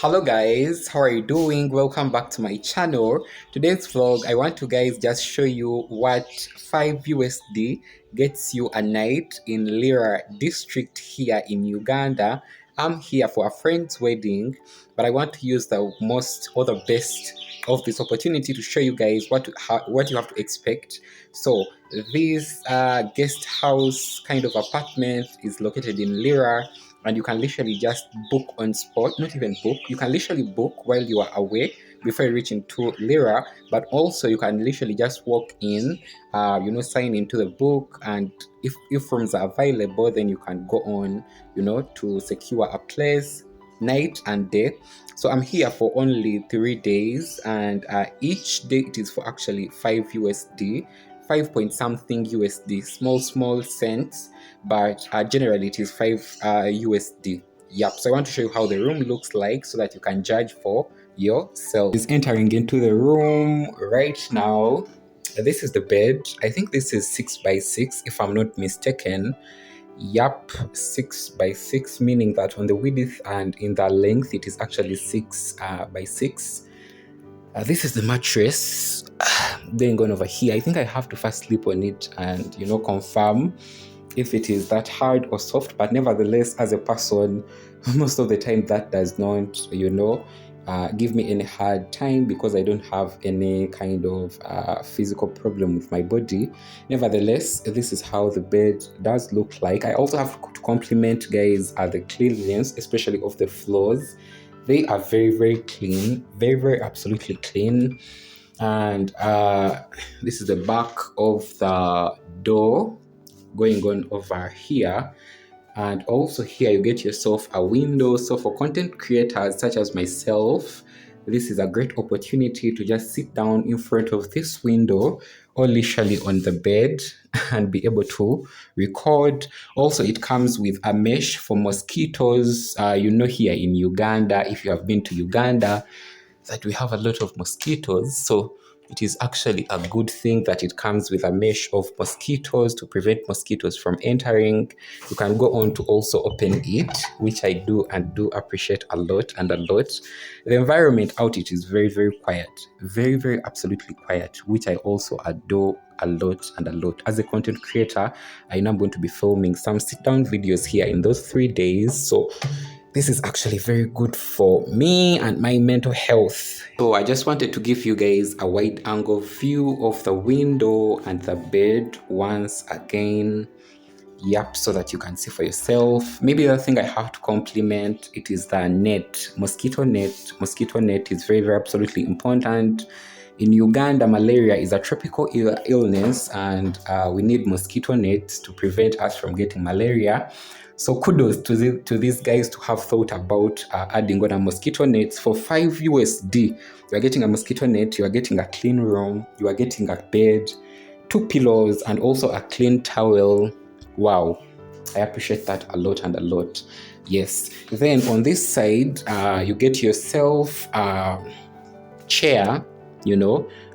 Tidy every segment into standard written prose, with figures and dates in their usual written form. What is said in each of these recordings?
Hello guys, how are you doing? Welcome back to my channel. Today's vlog, I want to guys just show you what 5 USD gets you a night in LIRA district here in Uganda. I'm here for a friend's wedding, but I want to use the most or the best of this opportunity to show you guys what you have to expect. So this guest house kind of apartment is located in LIRA, and you can literally just book on spot. Not even book, you can literally book while you are away before you reach into LIRA, but also you can literally just walk in, sign into the book, and if rooms are available, then you can go on, to secure a place night and day. So I'm here for only 3 days, and each day it is for actually 5 USD, 5 point something USD, small cents, but generally it is 5 USD. Yep, so I want to show you how the room looks like so that you can judge for yourself. Is entering into the room right now. This is the bed. I think this is 6 by 6 if I'm not mistaken. Yup, 6 by 6, meaning that on the width and in the length it is actually 6 by 6. This is the mattress. Going on over here, I think I have to first sleep on it and confirm if it is that hard or soft, but nevertheless, as a person, most of the time that does not give me any hard time, because I don't have any kind of physical problem with my body. Nevertheless, this is how the bed does look like. I also have to compliment guys the cleanliness, especially of the floors. They are very clean, very absolutely clean. And this is the back of the door going on over here. And also here you get yourself a window. So for content creators such as myself, this is a great opportunity to just sit down in front of this window or literally on the bed and be able to record. Also, it comes with a mesh for mosquitoes. Here in Uganda, if you have been to Uganda, that we have a lot of mosquitoes. So it is actually a good thing that it comes with a mesh of mosquitoes to prevent mosquitoes from entering. You can go on to also open it, which I do and do appreciate a lot and a lot. The environment out it is very quiet, very absolutely quiet, which I also adore a lot and a lot. As a content creator, I know I'm going to be filming some sit-down videos here in those 3 days. So this is actually very good for me and my mental health. So I just wanted to give you guys a wide angle view of the window and the bed once again. Yep, so that you can see for yourself. Maybe the thing I have to compliment, it is the net, mosquito net. Mosquito net is very absolutely important. In Uganda, malaria is a tropical illness, and we need mosquito nets to prevent us from getting malaria. So kudos to these guys to have thought about adding on a mosquito nets for 5 USD. You are getting a mosquito net, you are getting a clean room, you are getting a bed, 2 pillows, and also a clean towel. Wow, I appreciate that a lot and a lot. Yes. Then on this side, you get yourself a chair,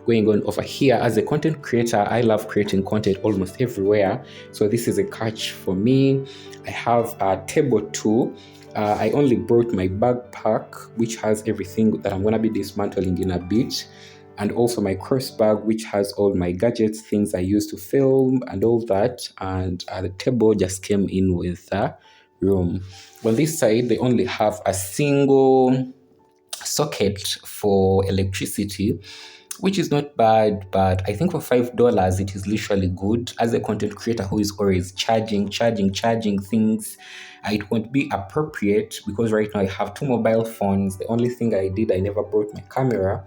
going on over here. As a content creator, I love creating content almost everywhere. So this is a couch for me. I have a table too. I only brought my backpack, which has everything that I'm going to be dismantling in a bit. And also my cross bag, which has all my gadgets, things I use to film and all that. And the table just came in with the room. On this side, they only have a single socket for electricity, which is not bad, but I think for $5 it is literally good. As a content creator who is always charging things, it won't be appropriate, because right now I have 2 mobile phones. The only thing I did, I never brought my camera,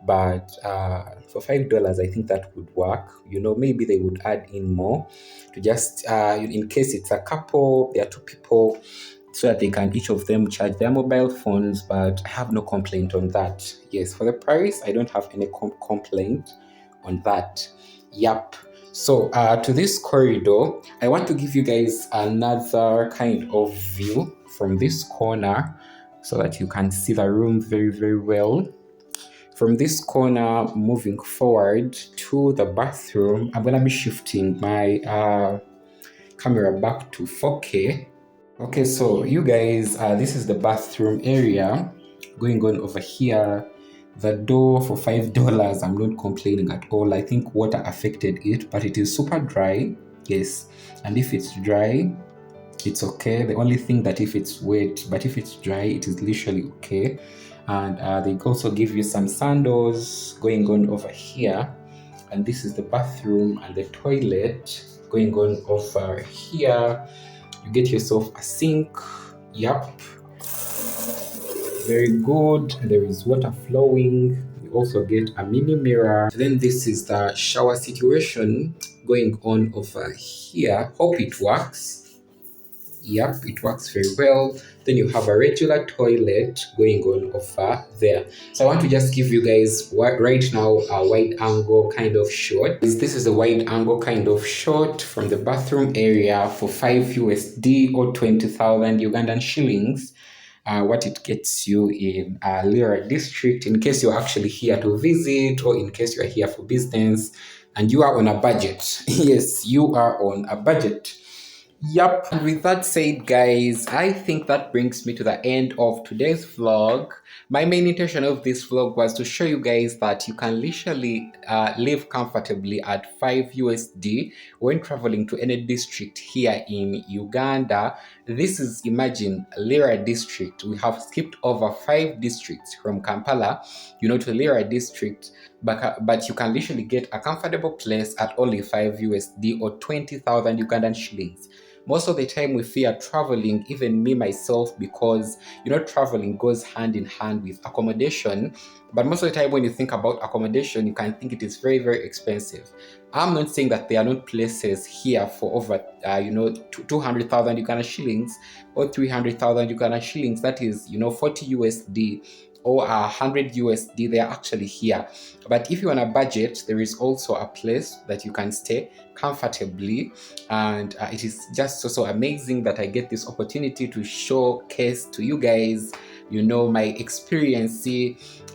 but for $5 I think that would work. Maybe they would add in more to just in case it's a couple, there are 2 people, so that they can each of them charge their mobile phones. But I have no complaint on that. Yes, for the price, I don't have any complaint on that. Yep. So to this corridor, I want to give you guys another kind of view from this corner so that you can see the room very well. From this corner, moving forward to the bathroom, I'm going to be shifting my camera back to 4K. Okay, so you guys, this is the bathroom area. Going on over here, the door for $5. I'm not complaining at all. I think water affected it, but it is super dry. Yes, and if it's dry, it's okay. The only thing that if it's wet, but if it's dry, it is literally okay. And they also give you some sandals going on over here. And this is the bathroom and the toilet going on over here. You get yourself a sink. Yep, very good. There is water flowing. You also get a mini mirror. Then this is the shower situation going on over here. Hope it works. Yep, it works very well. Then you have a regular toilet going on over there. So I want to just give you guys right now a wide angle kind of shot. This is a wide angle kind of shot from the bathroom area for 5 USD or 20,000 Ugandan shillings. What it gets you in LIRA district, in case you're actually here to visit or in case you're here for business and you are on a budget. Yes, you are on a budget. Yep. And with that said, guys, I think that brings me to the end of today's vlog. My main intention of this vlog was to show you guys that you can literally live comfortably at 5 USD when traveling to any district here in Uganda. This is, imagine, LIRA district. We have skipped over 5 districts from Kampala, to LIRA district. But you can literally get a comfortable place at only 5 USD or 20,000 Ugandan shillings. Most of the time we fear traveling, even me myself, because traveling goes hand in hand with accommodation. But most of the time when you think about accommodation, you can think it is very, very expensive. I'm not saying that there are not places here for over 200,000 Uganda shillings or 300,000 Uganda shillings, that is 40 USD or 100 USD. They are actually here. But if you're on a budget, there is also a place that you can stay comfortably, and it is just so amazing that I get this opportunity to showcase to you guys my experience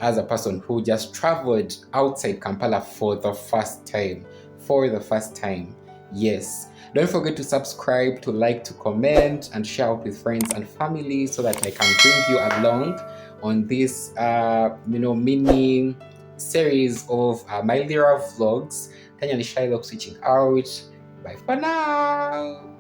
as a person who just traveled outside Kampala for the first time. Yes, don't forget to subscribe, to like, to comment, and share out with friends and family so that I can bring you along on this mini series of my LIRA vlogs. tanyanishailoc switching out. Bye for now.